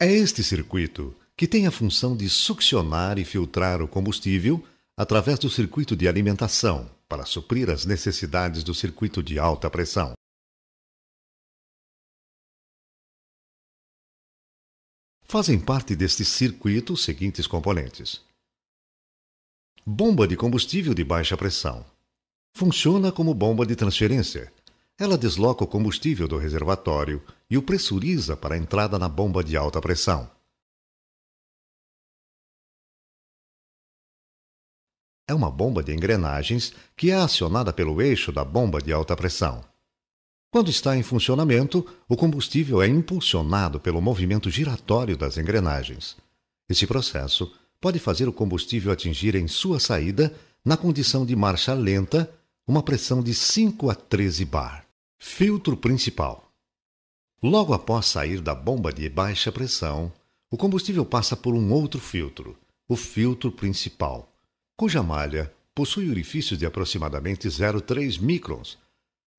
É este circuito que tem a função de succionar e filtrar o combustível através do circuito de alimentação para suprir as necessidades do circuito de alta pressão. Fazem parte deste circuito os seguintes componentes. Bomba de combustível de baixa pressão. Funciona como bomba de transferência. Ela desloca o combustível do reservatório e o pressuriza para a entrada na bomba de alta pressão. É uma bomba de engrenagens que é acionada pelo eixo da bomba de alta pressão. Quando está em funcionamento, o combustível é impulsionado pelo movimento giratório das engrenagens. Esse processo pode fazer o combustível atingir em sua saída, na condição de marcha lenta, uma pressão de 5 a 13 bar. Filtro principal. Logo após sair da bomba de baixa pressão, o combustível passa por um outro filtro, o filtro principal, cuja malha possui orifícios de aproximadamente 0,3 microns,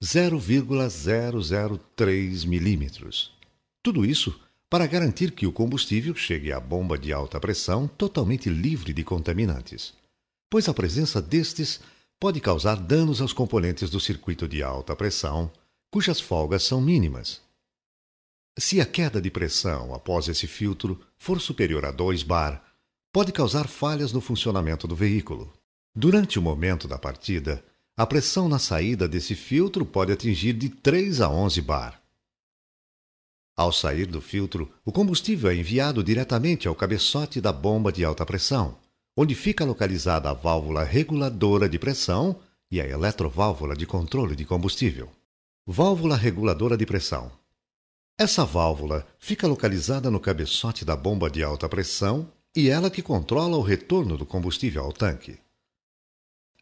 0,003 milímetros. Tudo isso para garantir que o combustível chegue à bomba de alta pressão totalmente livre de contaminantes, pois a presença destes pode causar danos aos componentes do circuito de alta pressão, cujas folgas são mínimas. Se a queda de pressão após esse filtro for superior a 2 bar, pode causar falhas no funcionamento do veículo. Durante o momento da partida, a pressão na saída desse filtro pode atingir de 3 a 11 bar. Ao sair do filtro, o combustível é enviado diretamente ao cabeçote da bomba de alta pressão, onde fica localizada a válvula reguladora de pressão e a eletroválvula de controle de combustível. Válvula reguladora de pressão. Essa válvula fica localizada no cabeçote da bomba de alta pressão e ela que controla o retorno do combustível ao tanque.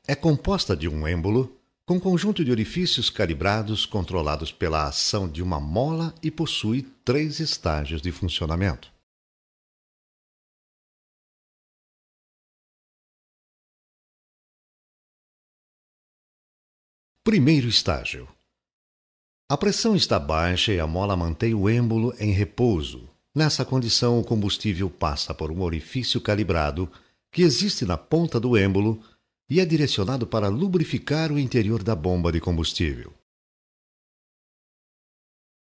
É composta de um êmbolo com conjunto de orifícios calibrados controlados pela ação de uma mola e possui 3 estágios de funcionamento. Primeiro estágio. A pressão está baixa e a mola mantém o êmbolo em repouso. Nessa condição, o combustível passa por um orifício calibrado que existe na ponta do êmbolo e é direcionado para lubrificar o interior da bomba de combustível.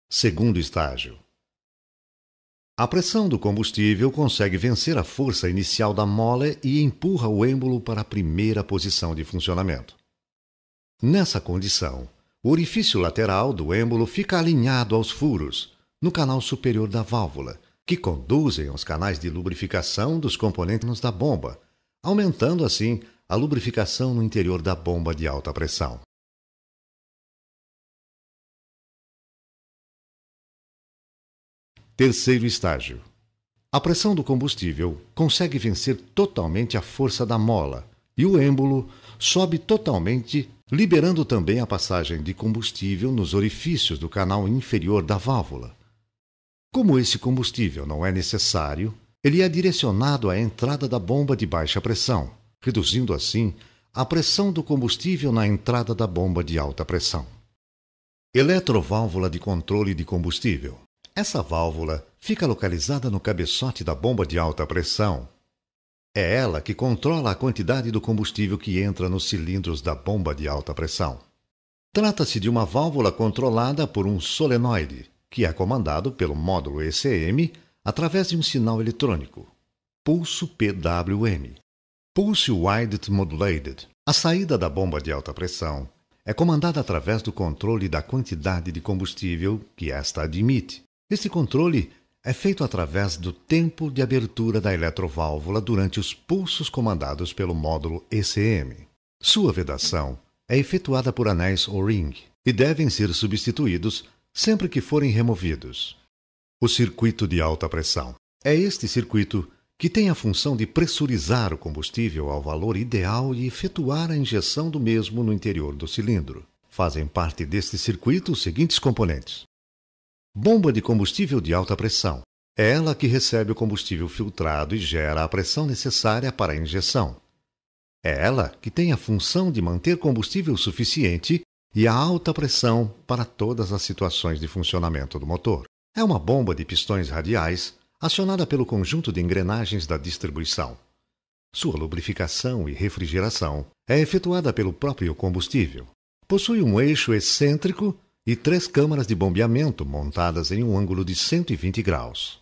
Segundo estágio. A pressão do combustível consegue vencer a força inicial da mola e empurra o êmbolo para a primeira posição de funcionamento. Nessa condição, o orifício lateral do êmbolo fica alinhado aos furos, no canal superior da válvula, que conduzem aos canais de lubrificação dos componentes da bomba, aumentando assim a lubrificação no interior da bomba de alta pressão. Terceiro estágio. A pressão do combustível consegue vencer totalmente a força da mola e o êmbolo sobe totalmente, liberando também a passagem de combustível nos orifícios do canal inferior da válvula. Como esse combustível não é necessário, ele é direcionado à entrada da bomba de baixa pressão, reduzindo assim a pressão do combustível na entrada da bomba de alta pressão. Eletroválvula de controle de combustível. Essa válvula fica localizada no cabeçote da bomba de alta pressão. É ela que controla a quantidade do combustível que entra nos cilindros da bomba de alta pressão. Trata-se de uma válvula controlada por um solenoide, que é comandado pelo módulo ECM através de um sinal eletrônico, pulso PWM, Pulse Width Modulated. A saída da bomba de alta pressão é comandada através do controle da quantidade de combustível que esta admite. Este controle é feito através do tempo de abertura da eletroválvula durante os pulsos comandados pelo módulo ECM. Sua vedação é efetuada por anéis O-ring e devem ser substituídos sempre que forem removidos. O circuito de alta pressão. É este circuito que tem a função de pressurizar o combustível ao valor ideal e efetuar a injeção do mesmo no interior do cilindro. Fazem parte deste circuito os seguintes componentes. Bomba de combustível de alta pressão. É ela que recebe o combustível filtrado e gera a pressão necessária para a injeção. É ela que tem a função de manter combustível suficiente e a alta pressão para todas as situações de funcionamento do motor. É uma bomba de pistões radiais acionada pelo conjunto de engrenagens da distribuição. Sua lubrificação e refrigeração é efetuada pelo próprio combustível. Possui um eixo excêntrico e 3 câmaras de bombeamento montadas em um ângulo de 120 graus.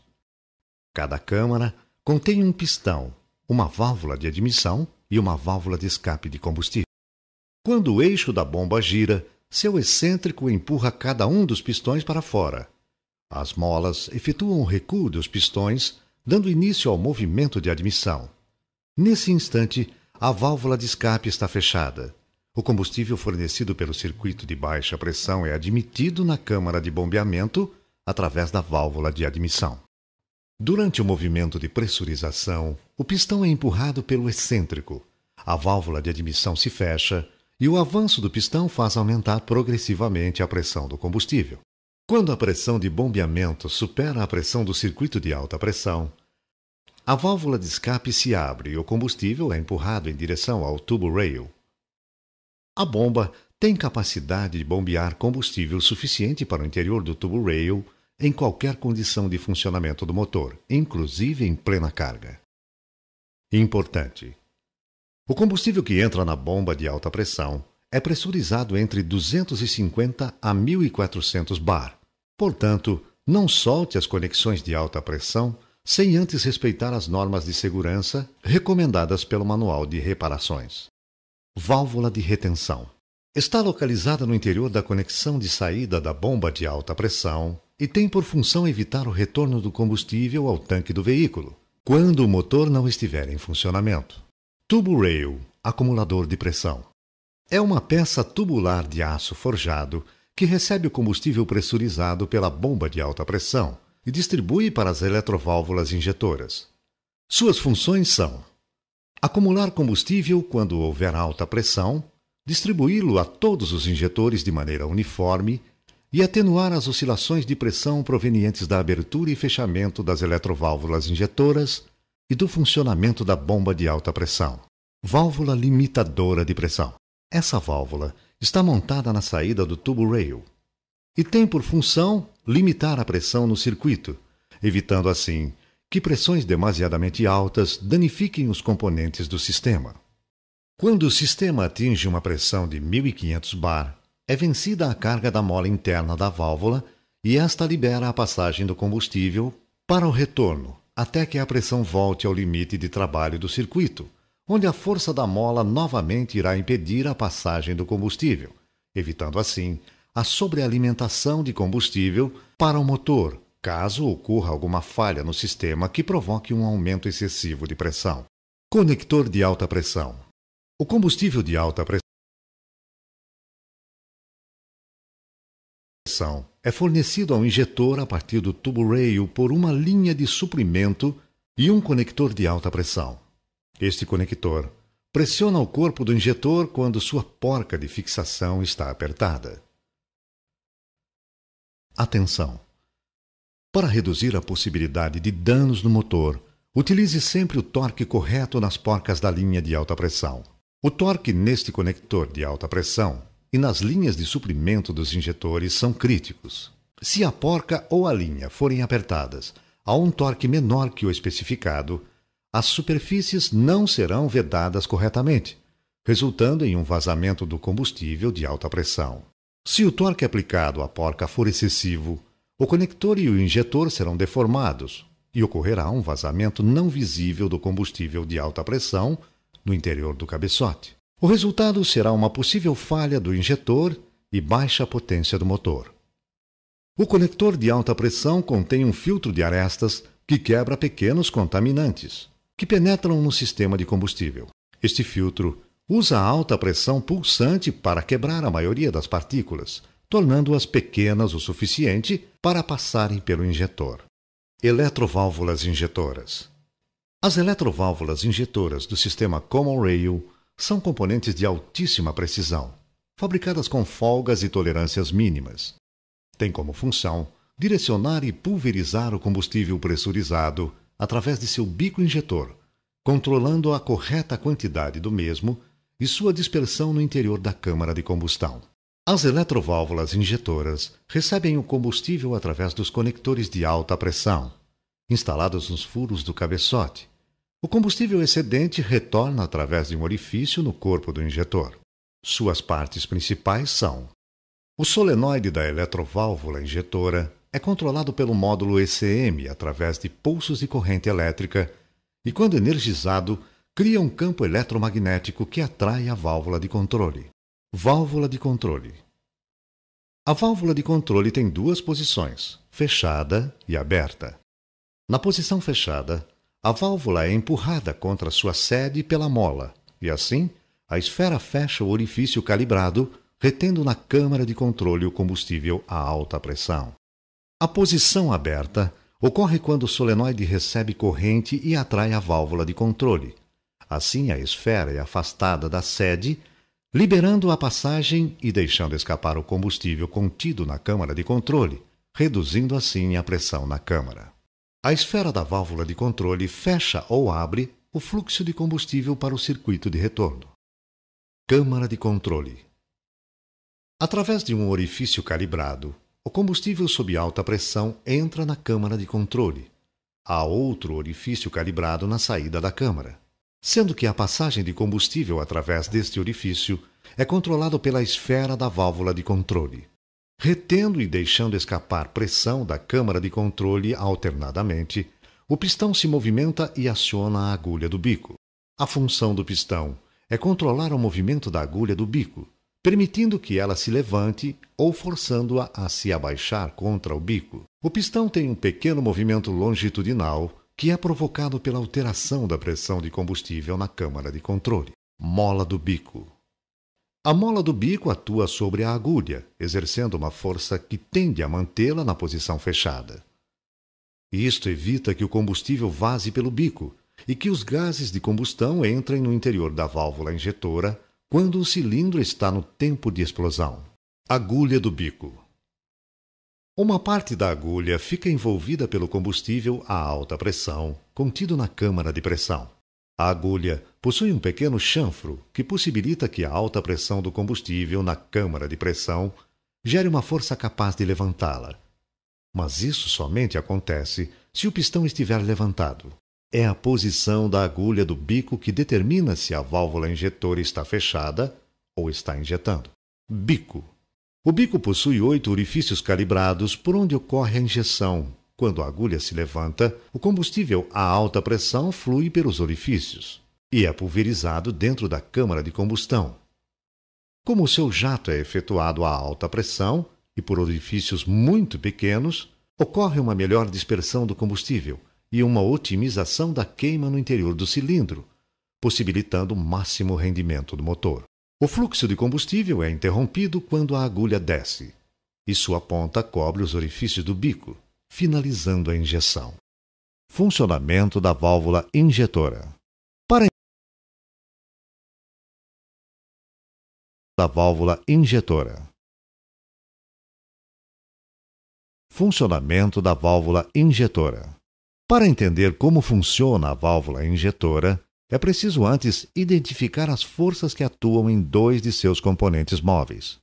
Cada câmara contém um pistão, uma válvula de admissão e uma válvula de escape de combustível. Quando o eixo da bomba gira, seu excêntrico empurra cada um dos pistões para fora. As molas efetuam o recuo dos pistões, dando início ao movimento de admissão. Nesse instante, a válvula de escape está fechada. O combustível fornecido pelo circuito de baixa pressão é admitido na câmara de bombeamento através da válvula de admissão. Durante o movimento de pressurização, o pistão é empurrado pelo excêntrico. A válvula de admissão se fecha e o avanço do pistão faz aumentar progressivamente a pressão do combustível. Quando a pressão de bombeamento supera a pressão do circuito de alta pressão, a válvula de escape se abre e o combustível é empurrado em direção ao tubo rail. A bomba tem capacidade de bombear combustível suficiente para o interior do tubo rail em qualquer condição de funcionamento do motor, inclusive em plena carga. Importante: o combustível que entra na bomba de alta pressão é pressurizado entre 250 a 1.400 bar. Portanto, não solte as conexões de alta pressão sem antes respeitar as normas de segurança recomendadas pelo Manual de Reparações. Válvula de retenção. Está localizada no interior da conexão de saída da bomba de alta pressão e tem por função evitar o retorno do combustível ao tanque do veículo, quando o motor não estiver em funcionamento. Tubo rail, acumulador de pressão. É uma peça tubular de aço forjado que recebe o combustível pressurizado pela bomba de alta pressão e distribui para as eletroválvulas injetoras. Suas funções são: acumular combustível quando houver alta pressão, distribuí-lo a todos os injetores de maneira uniforme e atenuar as oscilações de pressão provenientes da abertura e fechamento das eletroválvulas injetoras e do funcionamento da bomba de alta pressão. Válvula limitadora de pressão. Essa válvula está montada na saída do tubo rail e tem por função limitar a pressão no circuito, evitando assim que pressões demasiadamente altas danifiquem os componentes do sistema. Quando o sistema atinge uma pressão de 1.500 bar, é vencida a carga da mola interna da válvula e esta libera a passagem do combustível para o retorno, até que a pressão volte ao limite de trabalho do circuito, onde a força da mola novamente irá impedir a passagem do combustível, evitando assim a sobrealimentação de combustível para o motor, caso ocorra alguma falha no sistema que provoque um aumento excessivo de pressão. Conector de alta pressão. O combustível de alta pressão é fornecido ao injetor a partir do tubo rail por uma linha de suprimento e um conector de alta pressão. Este conector pressiona o corpo do injetor quando sua porca de fixação está apertada. Atenção! Para reduzir a possibilidade de danos no motor, utilize sempre o torque correto nas porcas da linha de alta pressão. O torque neste conector de alta pressão e nas linhas de suprimento dos injetores são críticos. Se a porca ou a linha forem apertadas a um torque menor que o especificado, as superfícies não serão vedadas corretamente, resultando em um vazamento do combustível de alta pressão. Se o torque aplicado à porca for excessivo, o conector e o injetor serão deformados e ocorrerá um vazamento não visível do combustível de alta pressão no interior do cabeçote. O resultado será uma possível falha do injetor e baixa potência do motor. O conector de alta pressão contém um filtro de arestas que quebra pequenos contaminantes, que penetram no sistema de combustível. Este filtro usa a alta pressão pulsante para quebrar a maioria das partículas, tornando-as pequenas o suficiente para passarem pelo injetor. Eletroválvulas injetoras. As eletroválvulas injetoras do sistema Common Rail são componentes de altíssima precisão, fabricadas com folgas e tolerâncias mínimas. Tem como função direcionar e pulverizar o combustível pressurizado através de seu bico injetor, controlando a correta quantidade do mesmo e sua dispersão no interior da câmara de combustão. As eletroválvulas injetoras recebem o combustível através dos conectores de alta pressão, instaladas nos furos do cabeçote. O combustível excedente retorna através de um orifício no corpo do injetor. Suas partes principais são: o solenoide da eletroválvula injetora é controlado pelo módulo ECM através de pulsos de corrente elétrica e, quando energizado, cria um campo eletromagnético que atrai a válvula de controle. Válvula de controle. A válvula de controle tem duas posições, fechada e aberta. Na posição fechada, a válvula é empurrada contra sua sede pela mola e, assim, a esfera fecha o orifício calibrado, retendo na câmara de controle o combustível a alta pressão. A posição aberta ocorre quando o solenoide recebe corrente e atrai a válvula de controle. Assim, a esfera é afastada da sede, liberando a passagem e deixando escapar o combustível contido na câmara de controle, reduzindo assim a pressão na câmara. A esfera da válvula de controle fecha ou abre o fluxo de combustível para o circuito de retorno. Câmara de controle. Através de um orifício calibrado, o combustível sob alta pressão entra na câmara de controle. Há outro orifício calibrado na saída da câmara, sendo que a passagem de combustível através deste orifício é controlado pela esfera da válvula de controle. Retendo e deixando escapar pressão da câmara de controle alternadamente, o pistão se movimenta e aciona a agulha do bico. A função do pistão é controlar o movimento da agulha do bico, permitindo que ela se levante ou forçando-a a se abaixar contra o bico. O pistão tem um pequeno movimento longitudinal que é provocado pela alteração da pressão de combustível na câmara de controle. Mola do bico. A mola do bico atua sobre a agulha, exercendo uma força que tende a mantê-la na posição fechada. Isto evita que o combustível vaze pelo bico e que os gases de combustão entrem no interior da válvula injetora quando o cilindro está no tempo de explosão. Agulha do bico. Uma parte da agulha fica envolvida pelo combustível a alta pressão, contido na câmara de pressão. A agulha possui um pequeno chanfro que possibilita que a alta pressão do combustível na câmara de pressão gere uma força capaz de levantá-la. Mas isso somente acontece se o pistão estiver levantado. É a posição da agulha do bico que determina se a válvula injetora está fechada ou está injetando. Bico. O bico possui 8 orifícios calibrados por onde ocorre a injeção. Quando a agulha se levanta, o combustível a alta pressão flui pelos orifícios e é pulverizado dentro da câmara de combustão. Como o seu jato é efetuado a alta pressão e por orifícios muito pequenos, ocorre uma melhor dispersão do combustível e uma otimização da queima no interior do cilindro, possibilitando o máximo rendimento do motor. O fluxo de combustível é interrompido quando a agulha desce, e sua ponta cobre os orifícios do bico, finalizando a injeção. Funcionamento da válvula injetora. Para da válvula injetora. Funcionamento da válvula injetora. Para entender como funciona a válvula injetora, é preciso antes identificar as forças que atuam em 2 de seus componentes móveis: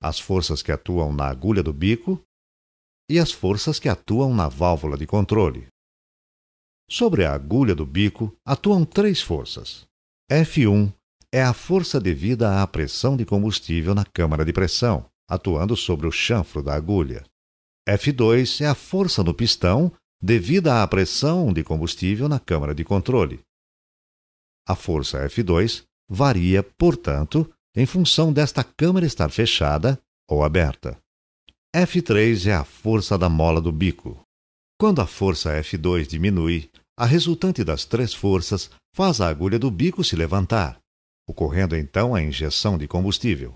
as forças que atuam na agulha do bico e as forças que atuam na válvula de controle. Sobre a agulha do bico atuam 3 forças. F1 é a força devida à pressão de combustível na câmara de pressão, atuando sobre o chanfro da agulha. F2 é a força no pistão devida à pressão de combustível na câmara de controle. A força F2 varia, portanto, em função desta câmara estar fechada ou aberta. F3 é a força da mola do bico. Quando a força F2 diminui, a resultante das 3 forças faz a agulha do bico se levantar, ocorrendo então a injeção de combustível.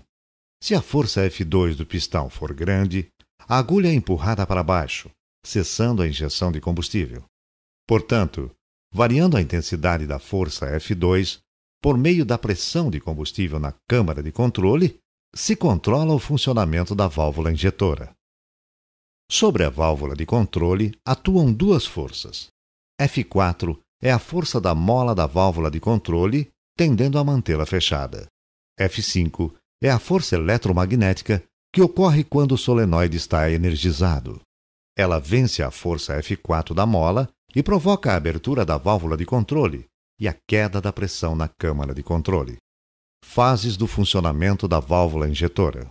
Se a força F2 do pistão for grande, a agulha é empurrada para baixo, cessando a injeção de combustível. Portanto, variando a intensidade da força F2, por meio da pressão de combustível na câmara de controle, se controla o funcionamento da válvula injetora. Sobre a válvula de controle atuam 2 forças. F4 é a força da mola da válvula de controle, tendendo a mantê-la fechada. F5 é a força eletromagnética que ocorre quando o solenoide está energizado. Ela vence a força F4 da mola e provoca a abertura da válvula de controle e a queda da pressão na câmara de controle. Fases do funcionamento da válvula injetora.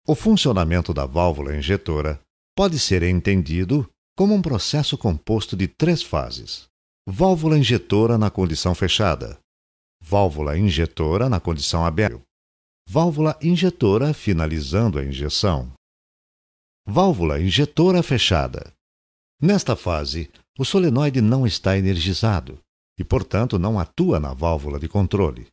O funcionamento da válvula injetora pode ser entendido como um processo composto de 3 fases. Válvula injetora na condição fechada. Válvula injetora na condição aberta. Válvula injetora finalizando a injeção. Válvula injetora fechada. Nesta fase, o solenoide não está energizado e, portanto, não atua na válvula de controle.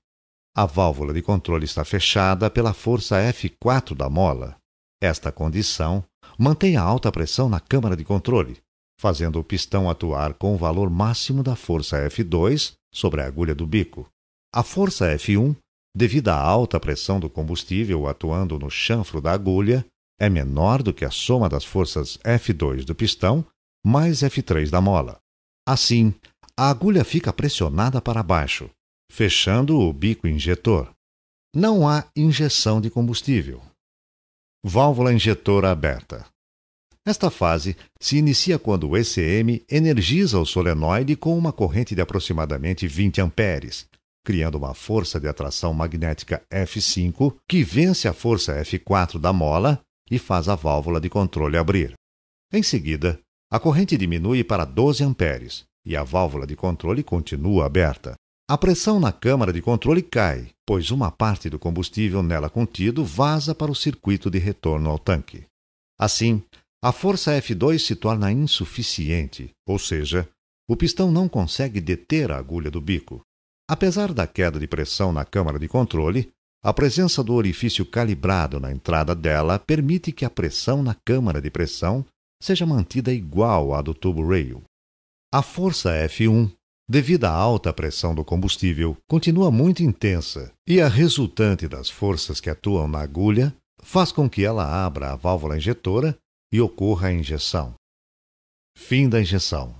A válvula de controle está fechada pela força F4 da mola. Esta condição mantém a alta pressão na câmara de controle, fazendo o pistão atuar com o valor máximo da força F2 sobre a agulha do bico. A força F1, devido à alta pressão do combustível atuando no chanfro da agulha, é menor do que a soma das forças F2 do pistão mais F3 da mola. Assim, a agulha fica pressionada para baixo, fechando o bico injetor. Não há injeção de combustível. Válvula injetora aberta. Esta fase se inicia quando o ECM energiza o solenoide com uma corrente de aproximadamente 20 amperes, criando uma força de atração magnética F5 que vence a força F4 da mola e faz a válvula de controle abrir. Em seguida, a corrente diminui para 12 amperes e a válvula de controle continua aberta. A pressão na câmara de controle cai, pois uma parte do combustível nela contido vaza para o circuito de retorno ao tanque. Assim, a força F2 se torna insuficiente, ou seja, o pistão não consegue deter a agulha do bico. Apesar da queda de pressão na câmara de controle, a presença do orifício calibrado na entrada dela permite que a pressão na câmara de pressão seja mantida igual à do tubo rail. A força F1, devido à alta pressão do combustível, continua muito intensa e a resultante das forças que atuam na agulha faz com que ela abra a válvula injetora e ocorra a injeção. Fim da injeção.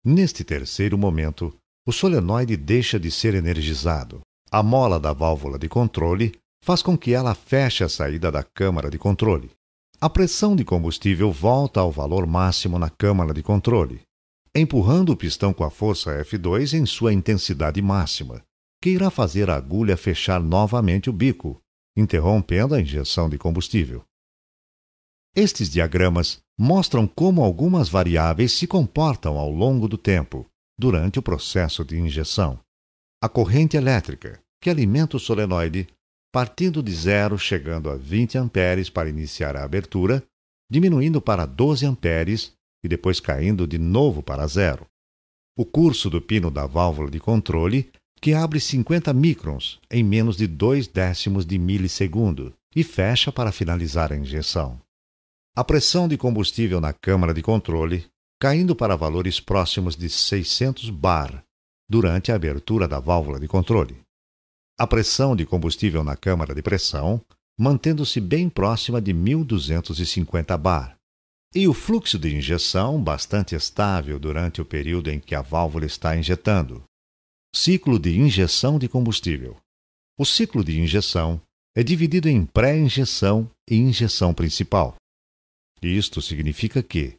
Neste terceiro momento, o solenoide deixa de ser energizado. A mola da válvula de controle faz com que ela feche a saída da câmara de controle. A pressão de combustível volta ao valor máximo na câmara de controle, empurrando o pistão com a força F2 em sua intensidade máxima, que irá fazer a agulha fechar novamente o bico, interrompendo a injeção de combustível. Estes diagramas mostram como algumas variáveis se comportam ao longo do tempo, durante o processo de injeção. A corrente elétrica, que alimenta o solenoide, partindo de 0 chegando a 20 amperes para iniciar a abertura, diminuindo para 12 amperes e depois caindo de novo para 0. O curso do pino da válvula de controle, que abre 50 microns em menos de 0,2 de milissegundo e fecha para finalizar a injeção. A pressão de combustível na câmara de controle, caindo para valores próximos de 600 bar durante a abertura da válvula de controle. A pressão de combustível na câmara de pressão, mantendo-se bem próxima de 1250 bar. E o fluxo de injeção bastante estável durante o período em que a válvula está injetando. Ciclo de injeção de combustível. O ciclo de injeção é dividido em pré-injeção e injeção principal. Isto significa que,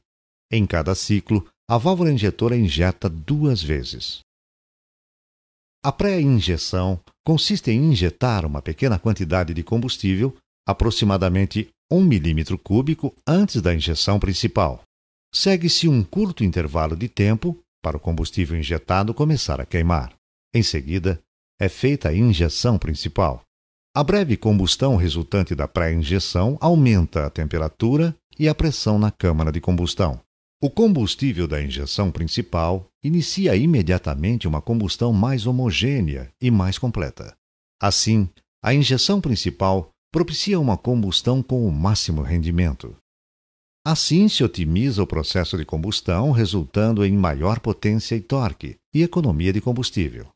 em cada ciclo, a válvula injetora injeta 2 vezes. A pré-injeção consiste em injetar uma pequena quantidade de combustível, aproximadamente 1 milímetro cúbico antes da injeção principal. Segue-se um curto intervalo de tempo para o combustível injetado começar a queimar. Em seguida, é feita a injeção principal. A breve combustão resultante da pré-injeção aumenta a temperatura e a pressão na câmara de combustão. O combustível da injeção principal inicia imediatamente uma combustão mais homogênea e mais completa. Assim, a injeção principal propicia uma combustão com o máximo rendimento. Assim se otimiza o processo de combustão, resultando em maior potência e torque e economia de combustível.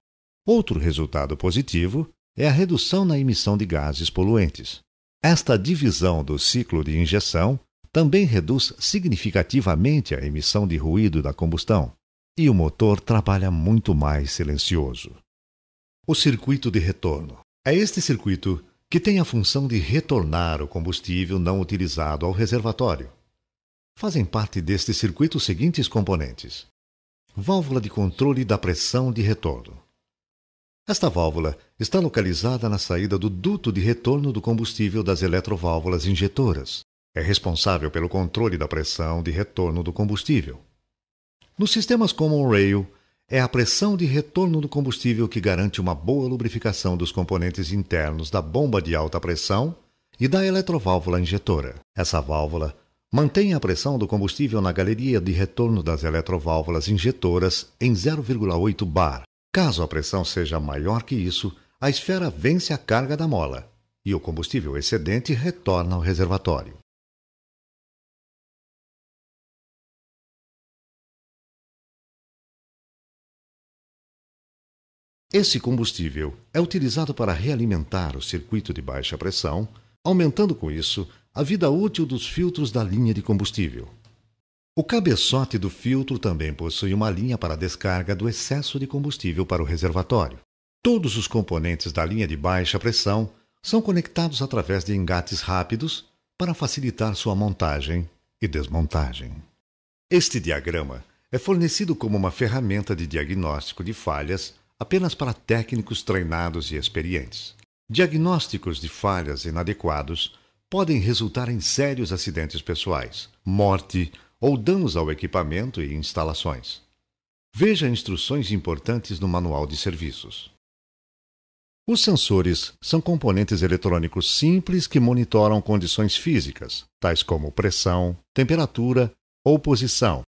Outro resultado positivo é a redução na emissão de gases poluentes. Esta divisão do ciclo de injeção também reduz significativamente a emissão de ruído da combustão, e o motor trabalha muito mais silencioso. O circuito de retorno. É este circuito que tem a função de retornar o combustível não utilizado ao reservatório. Fazem parte deste circuito os seguintes componentes: válvula de controle da pressão de retorno. Esta válvula está localizada na saída do duto de retorno do combustível das eletroválvulas injetoras. É responsável pelo controle da pressão de retorno do combustível. Nos sistemas Common Rail, é a pressão de retorno do combustível que garante uma boa lubrificação dos componentes internos da bomba de alta pressão e da eletroválvula injetora. Essa válvula mantém a pressão do combustível na galeria de retorno das eletroválvulas injetoras em 0,8 bar. Caso a pressão seja maior que isso, a esfera vence a carga da mola e o combustível excedente retorna ao reservatório. Esse combustível é utilizado para realimentar o circuito de baixa pressão, aumentando com isso a vida útil dos filtros da linha de combustível. O cabeçote do filtro também possui uma linha para a descarga do excesso de combustível para o reservatório. Todos os componentes da linha de baixa pressão são conectados através de engates rápidos para facilitar sua montagem e desmontagem. Este diagrama é fornecido como uma ferramenta de diagnóstico de falhas apenas para técnicos treinados e experientes. Diagnósticos de falhas inadequados podem resultar em sérios acidentes pessoais, morte ou danos ao equipamento e instalações. Veja instruções importantes no Manual de Serviços. Os sensores são componentes eletrônicos simples que monitoram condições físicas, tais como pressão, temperatura ou posição,